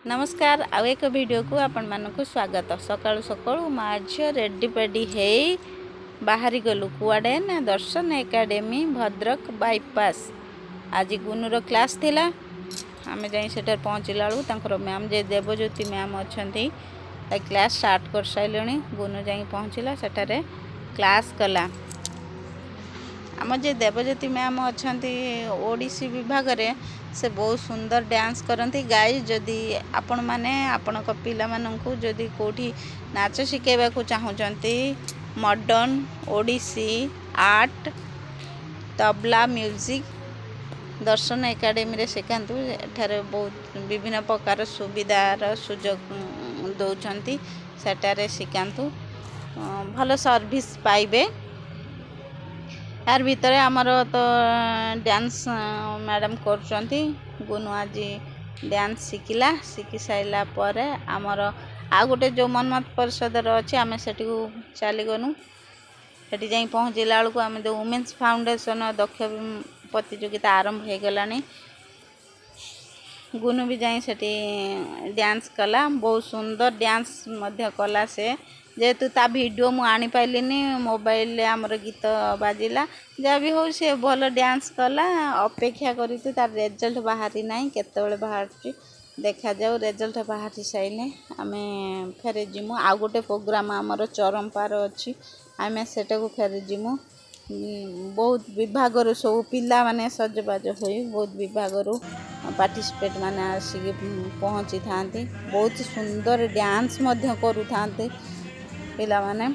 नमस्कार आउ एक वीडियो को आपण मानक स्वागत। सकाळु सकाळु माँ झील रेडी पेडी हे बाहरी गलु कुआडे ना दर्शन एकेडमी भद्रक बाईपास। आज गुनुर क्लास थिला आमे जाई सेटर पहुँचला बेलू तांकर मैम जे देवज्योति मैम अछंती क्लास स्टार्ट कर साइलणी। गुनु जाई पहुँचला सेटारे क्लास कला। आम जे देवज्योति मैम अछंती ओडिसी विभाग रे से बहुत सुंदर डांस करती। गाइज जदि आपण माने आपण पिला माननकु जदि कोठी नाच शिखेबा को चाहूचंती modern Odissi art tabla music Darshan academy रे सिखांतु। एठारे बहुत विभिन्न प्रकार सुविधार सुजोग दौरान सेटारे सिखांतु भल सर्विस पाइबे। यार भीतर आमर तो डांस मैडम करचंती। गुनु आज डांस शिखिला शिखि साइला परे आमर आ गोटे जो मनमत परिषद अच्छे आम सेठी चली गनु। सेठी जाई पहुँचला बेलू आम जो वुमेन्स फाउंडेशन दक्ष प्रतियोगिता आरंभ हो गलानी। गुनु भी जाई सेठी डांस कला। बहुत सुंदर डांस मध्य कला से जेहेतु ता वीडियो मु आनी पाइलिनी मोबाइल आमर गीत बाजिला जहाँ भी हो से भल डांस कला। अपेक्षा करी तार रिजल्ट बाहरी ना केतबेले बाहर देखा जाऊ। रिजल्ट बाहरी साइले आमे फेरे जिमु। आ गोटे प्रोग्राम आमर चरमपार अच्छी आमे सेटा को फेरे जिमु। बहुत विभाग सब पिला माने सजबाज हो बहुत विभाग पार्टिसिपेट माने आसिक पहुँची था। बहुत सुंदर डांस मध्य करू थांते पिला माने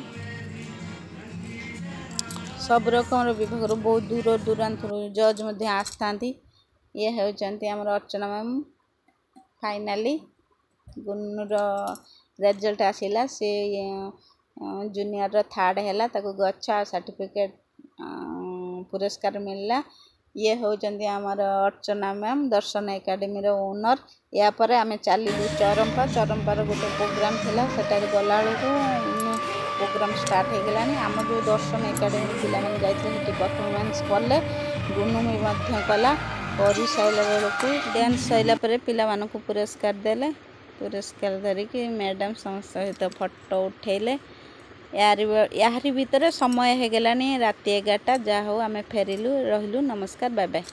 सब रकम विभाग बहुत दूर दूरांत जज मध्य आसता। ये होचंती हमर अर्चना मैम। फाइनाली गुनुर रिजल्ट आसिला से जूनियर थर्ड हैला ताको गच्छा सर्टिफिकेट पुरस्कार मिलला। ये होचंती हमर अर्चना मैम दर्शन एकेडमी रो ओनर। या पर आमे चलिलु चरमपार गोटे प्रोग्राम थिला सेटारे गला बेलू प्रोग्राम स्टार्ट हो गलानी। आम जो दर्शन एकेडमी पिला माने जाइथिले सेठी परफॉर्मेंस कले गुनु भी मध्य कला। करी साइला बेलू डांस साइला परे पिला मानकु पुरस्कार देले। पुरस्कार धरिकी मैडम समस्त सहित फोटो उठेले। यारी भितर समय हो गलानी रात 11टा। जा हो आमे फेरिलु रहिलु। नमस्कार बाय बाय।